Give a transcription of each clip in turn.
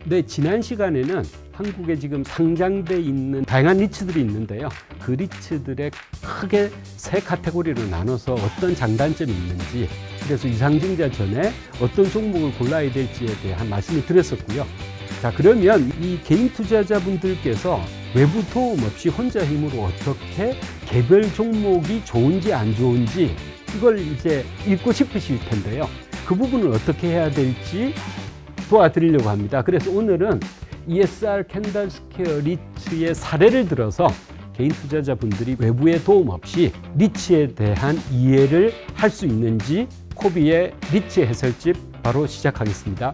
네, 지난 시간에는 한국에 지금 상장돼 있는 다양한 리츠들이 있는데요. 그 리츠들의 크게 세 카테고리로 나눠서 어떤 장단점이 있는지, 그래서 이상증자 전에 어떤 종목을 골라야 될지에 대한 말씀을 드렸었고요. 자, 그러면 이 개인 투자자분들께서 외부 도움 없이 혼자 힘으로 어떻게 개별 종목이 좋은지 안 좋은지 이걸 이제 읽고 싶으실 텐데요. 그 부분을 어떻게 해야 될지 도와드리려고 합니다. 그래서 오늘은 ESR 캔달스퀘어 리츠의 사례를 들어서 개인 투자자분들이 외부의 도움 없이 리츠에 대한 이해를 할 수 있는지 코비의 리츠 해설집 바로 시작하겠습니다.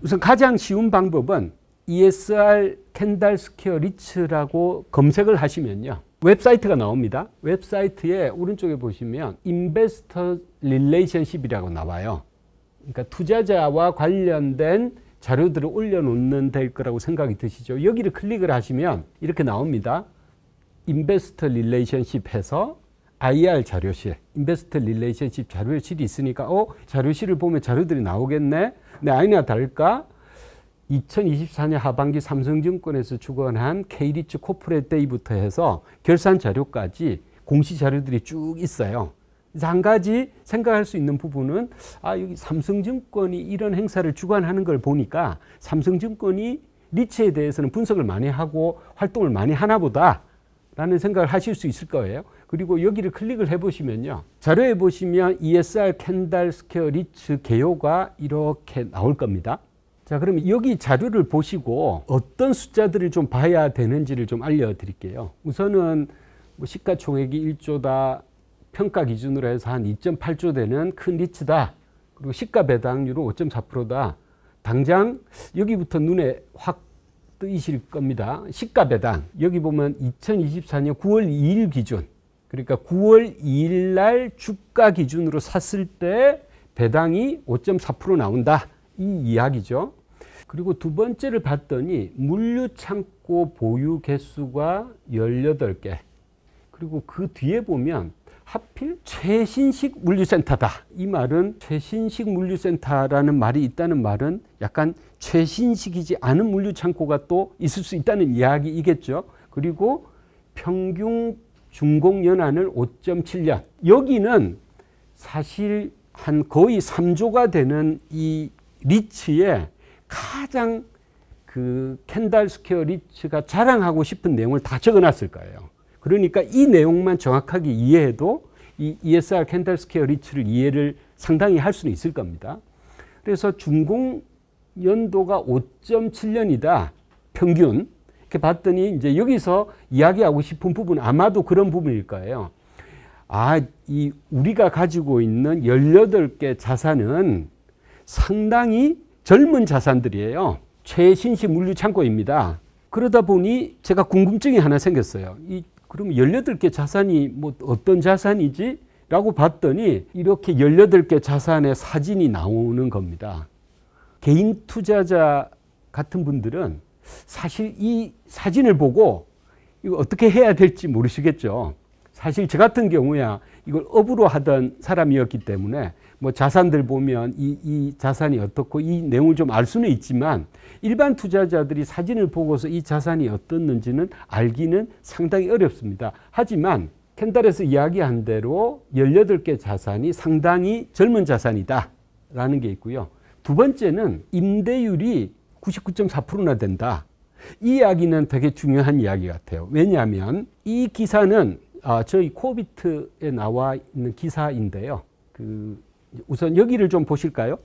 우선 가장 쉬운 방법은 ESR 캔달스퀘어 리츠라고 검색을 하시면요. 웹사이트가 나옵니다. 웹사이트에 오른쪽에 보시면 인베스터 릴레이션십이라고 나와요. 그러니까 투자자와 관련된 자료들을 올려놓는 될 거라고 생각이 드시죠. 여기를 클릭을 하시면 이렇게 나옵니다. 인베스터 릴레이션십 해서 IR 자료실, 인베스터 릴레이션십 자료실이 있으니까 자료실을 보면 자료들이 나오겠네. 근데 아니나 다를까 2024년 하반기 삼성증권에서 주관한 K리츠 코퍼레이트 데이부터 해서 결산 자료까지 공시 자료들이 쭉 있어요. 그래서 한 가지 생각할 수 있는 부분은 여기 삼성증권이 이런 행사를 주관하는 걸 보니까 삼성증권이 리츠에 대해서는 분석을 많이 하고 활동을 많이 하나 보다 라는 생각을 하실 수 있을 거예요. 그리고 여기를 클릭을 해보시면요. 자료에 보시면 ESR 캔달스퀘어 리츠 개요가 이렇게 나올 겁니다. 자, 그러면 여기 자료를 보시고 어떤 숫자들을 좀 봐야 되는지를 좀 알려드릴게요. 우선은 시가총액이 1조다, 평가 기준으로 해서 한 2.8조 되는 큰 리츠다. 그리고 시가 배당률은 5.4%다. 당장 여기부터 눈에 확 뜨이실 겁니다. 시가 배당. 여기 보면 2024년 9월 2일 기준. 그러니까 9월 2일 날 주가 기준으로 샀을 때 배당이 5.4% 나온다. 이 이야기죠. 그리고 두 번째를 봤더니 물류창고 보유 개수가 18개. 그리고 그 뒤에 보면 하필 최신식 물류센터다. 이 말은 최신식 물류센터라는 말이 있다는 말은 약간 최신식이지 않은 물류창고가 또 있을 수 있다는 이야기이겠죠. 그리고 평균 준공연한을 5.7년. 여기는 사실 한 거의 3조가 되는 이 리츠의 가장 그 캔달스퀘어 리츠가 자랑하고 싶은 내용을 다 적어놨을 거예요. 그러니까 이 내용만 정확하게 이해해도 이 ESR 캔달스퀘어 리츠를 이해를 상당히 할 수는 있을 겁니다. 그래서 준공 연도가 5.7년이다. 평균. 이렇게 봤더니 이제 여기서 이야기하고 싶은 부분은 아마도 그런 부분일 거예요. 이 우리가 가지고 있는 18개 자산은 상당히 젊은 자산들이에요. 최신식 물류창고입니다. 그러다 보니 제가 궁금증이 하나 생겼어요. 그러면 18개 자산이 뭐 어떤 자산이지? 라고 봤더니 이렇게 18개 자산의 사진이 나오는 겁니다. 개인 투자자 같은 분들은 사실 이 사진을 보고 이거 어떻게 해야 될지 모르시겠죠. 사실 저 같은 경우야 이걸 업으로 하던 사람이었기 때문에 뭐 자산들 보면 이 자산이 어떻고 이 내용을 좀 알 수는 있지만 일반 투자자들이 사진을 보고서 이 자산이 어떻는지는 알기는 상당히 어렵습니다. 하지만 캔달에서 이야기한 대로 18개 자산이 상당히 젊은 자산이다 라는 게 있고요. 두 번째는 임대율이 99.4%나 된다. 이 이야기는 되게 중요한 이야기 같아요. 왜냐하면 이 기사는 저희 코비트에 나와 있는 기사인데요. 우선 여기를 좀 보실까요?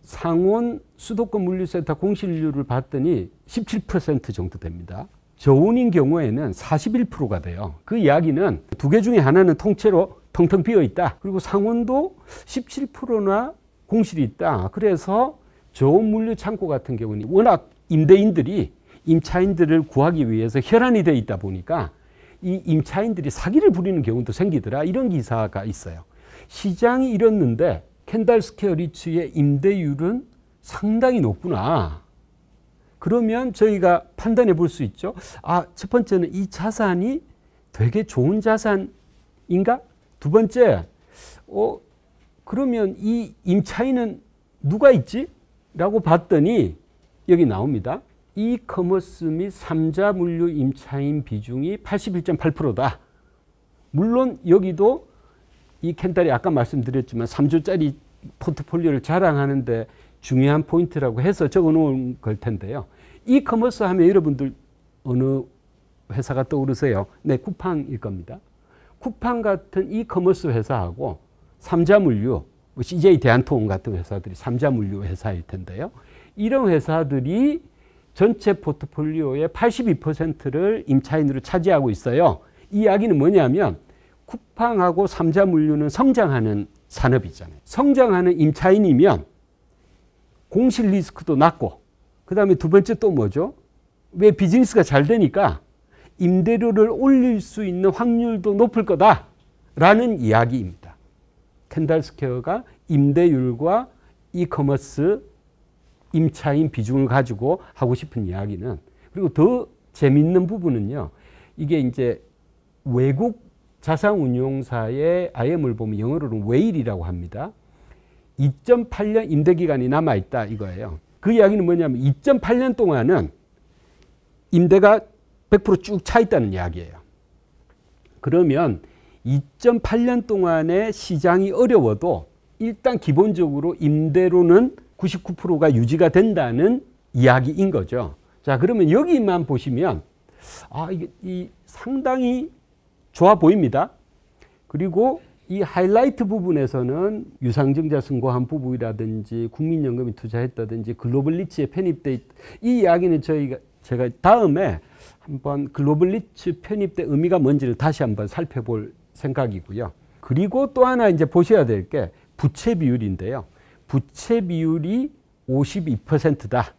상온 수도권 물류센터 공실률을 봤더니 17% 정도 됩니다. 저온인 경우에는 41%가 돼요. 그 이야기는 두 개 중에 하나는 통째로 텅텅 비어 있다. 그리고 상온도 17%나 공실이 있다. 그래서 저온 물류 창고 같은 경우는 워낙 임대인들이 임차인들을 구하기 위해서 혈안이 되어 있다 보니까 이 임차인들이 사기를 부리는 경우도 생기더라. 이런 기사가 있어요. 시장이 이렇는데 캔달스퀘어 리츠의 임대율은 상당히 높구나. 그러면 저희가 판단해 볼 수 있죠. 첫 번째는 이 자산이 되게 좋은 자산인가? 두 번째, 그러면 이 임차인은 누가 있지? 라고 봤더니 여기 나옵니다. 이커머스 및 3자 물류 임차인 비중이 81.8%다. 물론 여기도 이 켄달이 아까 말씀드렸지만 3조짜리 포트폴리오를 자랑하는데 중요한 포인트라고 해서 적어 놓은 걸 텐데요. 이커머스 하면 여러분들 어느 회사가 떠오르세요? 네, 쿠팡일 겁니다. 쿠팡 같은 이커머스 회사하고 3자 물류, CJ 대한통운 같은 회사들이 3자 물류 회사일 텐데요. 이런 회사들이 전체 포트폴리오의 82%를 임차인으로 차지하고 있어요. 이 이야기는 뭐냐면 쿠팡하고 3자 물류는 성장하는 산업이잖아요. 성장하는 임차인이면 공실 리스크도 낮고, 그 다음에 두 번째 또 뭐죠? 왜 비즈니스가 잘 되니까 임대료를 올릴 수 있는 확률도 높을 거다라는 이야기입니다. 켄달스퀘어가 임대율과 이커머스 임차인 비중을 가지고 하고 싶은 이야기는, 그리고 더 재밌는 부분은요, 이게 이제 외국 자산운용사의 IM을 보면 영어로는 웨일이라고 합니다. 2.8년 임대기간이 남아있다 이거예요. 그 이야기는 뭐냐면 2.8년 동안은 임대가 100% 쭉 차 있다는 이야기예요. 그러면 2.8년 동안에 시장이 어려워도 일단 기본적으로 임대료는 99%가 유지가 된다는 이야기인 거죠. 자, 그러면 여기만 보시면 이게 상당히 좋아 보입니다. 그리고 이 하이라이트 부분에서는 유상증자 승고한 부분이라든지 국민연금이 투자했다든지 글로벌 리츠에 편입돼 있다. 이 이야기는 제가 다음에 한번 글로벌 리츠 편입대 의미가 뭔지를 다시 한번 살펴볼 생각이고요. 그리고 또 하나 이제 보셔야 될 게 부채 비율인데요. 부채 비율이 52%다.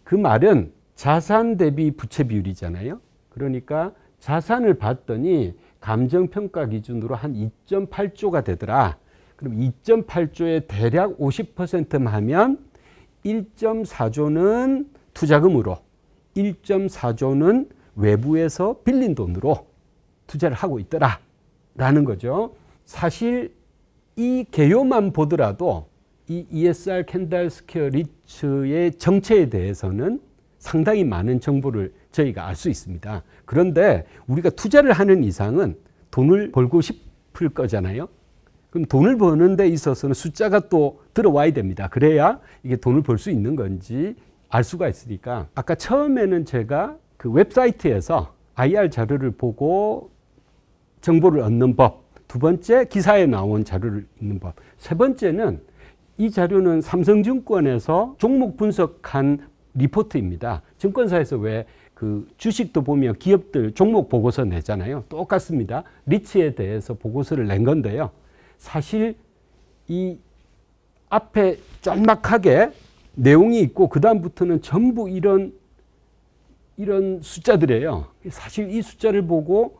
그 말은 자산 대비 부채 비율이잖아요. 그러니까 자산을 봤더니 감정평가 기준으로 한 2.8조가 되더라. 그럼 2.8조에 대략 50%만 하면 1.4조는 투자금으로, 1.4조는 외부에서 빌린 돈으로 투자를 하고 있더라 라는 거죠. 사실 이 개요만 보더라도 이 ESR 켄달스퀘어 리츠의 정체에 대해서는 상당히 많은 정보를 저희가 알 수 있습니다. 그런데 우리가 투자를 하는 이상은 돈을 벌고 싶을 거잖아요. 그럼 돈을 버는 데 있어서는 숫자가 또 들어와야 됩니다. 그래야 이게 돈을 벌 수 있는 건지 알 수가 있으니까, 아까 처음에는 제가 그 웹사이트에서 IR 자료를 보고 정보를 얻는 법, 두 번째 기사에 나온 자료를 읽는 법, 세 번째는 이 자료는 삼성증권에서 종목 분석한 리포트입니다. 증권사에서 왜 그 주식도 보면 기업들 종목 보고서 내잖아요. 똑같습니다. 리츠에 대해서 보고서를 낸 건데요. 사실 이 앞에 짤막하게 내용이 있고 그 다음부터는 전부 이런 숫자들이에요. 사실 이 숫자를 보고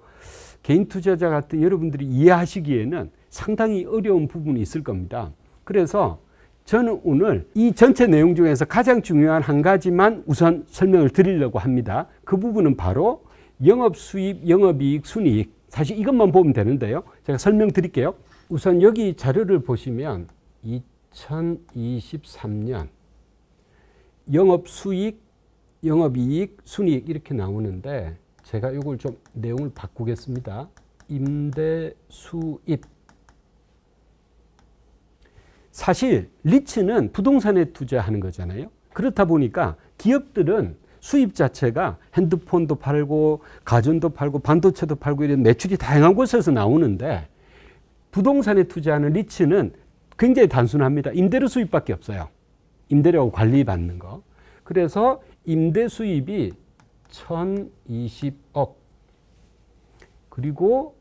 개인 투자자 같은 여러분들이 이해하시기에는 상당히 어려운 부분이 있을 겁니다. 그래서 저는 오늘 이 전체 내용 중에서 가장 중요한 한 가지만 우선 설명을 드리려고 합니다. 그 부분은 바로 영업수입, 영업이익, 순이익. 사실 이것만 보면 되는데요. 제가 설명드릴게요. 우선 여기 자료를 보시면 2023년 영업수익, 영업이익, 순이익 이렇게 나오는데, 제가 이걸 좀 내용을 바꾸겠습니다. 임대수입. 사실 리츠는 부동산에 투자하는 거잖아요. 그렇다 보니까 기업들은 수입 자체가 핸드폰도 팔고 가전도 팔고 반도체도 팔고 이런 매출이 다양한 곳에서 나오는데, 부동산에 투자하는 리츠는 굉장히 단순합니다. 임대료 수입밖에 없어요. 임대료하고 관리받는 거. 그래서 임대 수입이 1020억, 그리고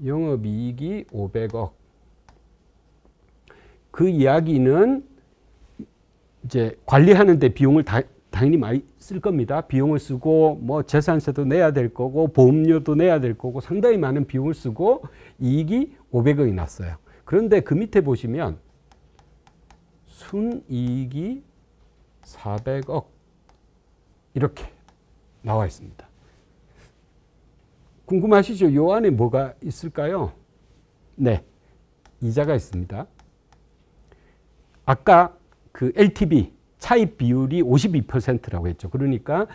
영업이익이 500억. 그 이야기는 이제 관리하는 데 비용을 당연히 많이 쓸 겁니다. 비용을 쓰고 뭐 재산세도 내야 될 거고 보험료도 내야 될 거고 상당히 많은 비용을 쓰고 이익이 500억이 났어요. 그런데 그 밑에 보시면 순이익이 400억 이렇게 나와 있습니다. 궁금하시죠? 요 안에 뭐가 있을까요? 네, 이자가 있습니다. 아까 그 LTV 차입 비율이 52%라고 했죠. 그러니까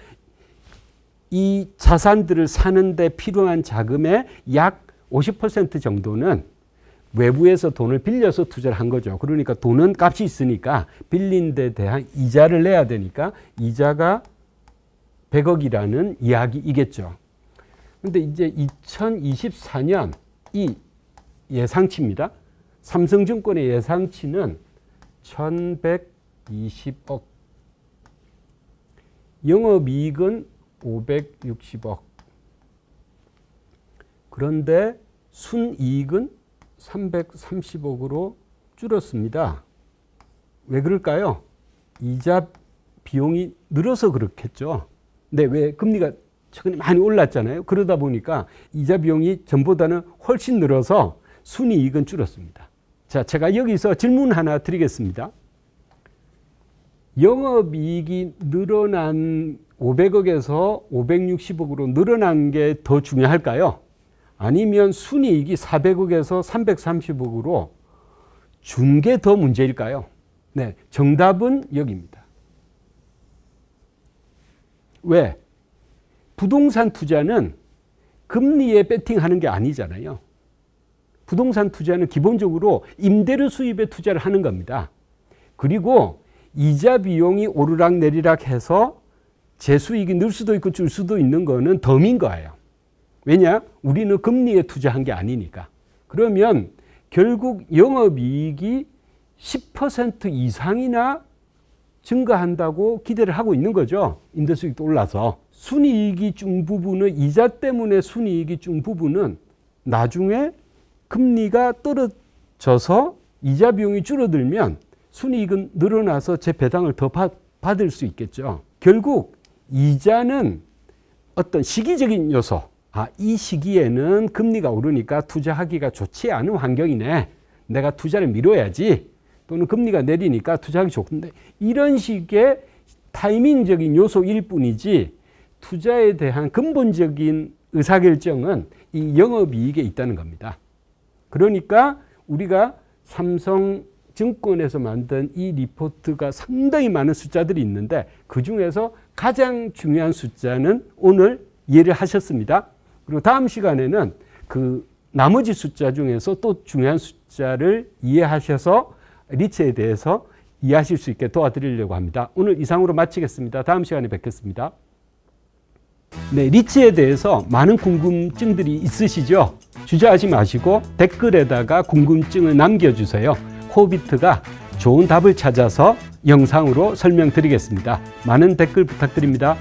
이 자산들을 사는데 필요한 자금의 약 50% 정도는 외부에서 돈을 빌려서 투자를 한 거죠. 그러니까 돈은 값이 있으니까 빌린 데 대한 이자를 내야 되니까 이자가 100억이라는 이야기이겠죠. 근데 이제 2024년 이 예상치입니다. 삼성증권의 예상치는 1120억. 영업이익은 560억. 그런데 순이익은 330억으로 줄었습니다. 왜 그럴까요? 이자 비용이 늘어서 그렇겠죠. 근데 왜 금리가 최근에 많이 올랐잖아요. 그러다 보니까 이자 비용이 전보다는 훨씬 늘어서 순이익은 줄었습니다. 자, 제가 여기서 질문 하나 드리겠습니다. 영업이익이 늘어난 500억에서 560억으로 늘어난 게 더 중요할까요? 아니면 순이익이 400억에서 330억으로 준 게 더 문제일까요? 네, 정답은 여기입니다. 왜? 부동산 투자는 금리에 배팅하는 게 아니잖아요. 부동산 투자는 기본적으로 임대료 수입에 투자를 하는 겁니다. 그리고 이자 비용이 오르락 내리락 해서 제 수익이 늘 수도 있고 줄 수도 있는 거는 덤인 거예요. 왜냐? 우리는 금리에 투자한 게 아니니까. 그러면 결국 영업이익이 10% 이상이나 증가한다고 기대를 하고 있는 거죠. 임대수익도 올라서. 순이익이 준 부분은 이자 때문에 순이익이 준 부분은 나중에 금리가 떨어져서 이자 비용이 줄어들면 순이익은 늘어나서 재배당을 더 받을 수 있겠죠. 결국 이자는 어떤 시기적인 요소. 이 시기에는 금리가 오르니까 투자하기가 좋지 않은 환경이네. 내가 투자를 미뤄야지. 또는 금리가 내리니까 투자하기 좋은데 이런 식의 타이밍적인 요소일 뿐이지 투자에 대한 근본적인 의사결정은 이 영업이익에 있다는 겁니다. 그러니까 우리가 삼성증권에서 만든 이 리포트가 상당히 많은 숫자들이 있는데 그중에서 가장 중요한 숫자는 오늘 이해를 하셨습니다. 그리고 다음 시간에는 그 나머지 숫자 중에서 또 중요한 숫자를 이해하셔서 리츠에 대해서 이해하실 수 있게 도와드리려고 합니다. 오늘 이상으로 마치겠습니다. 다음 시간에 뵙겠습니다. 네, 리츠에 대해서 많은 궁금증들이 있으시죠? 주저하지 마시고 댓글에다가 궁금증을 남겨주세요. 코비트가 좋은 답을 찾아서 영상으로 설명드리겠습니다. 많은 댓글 부탁드립니다.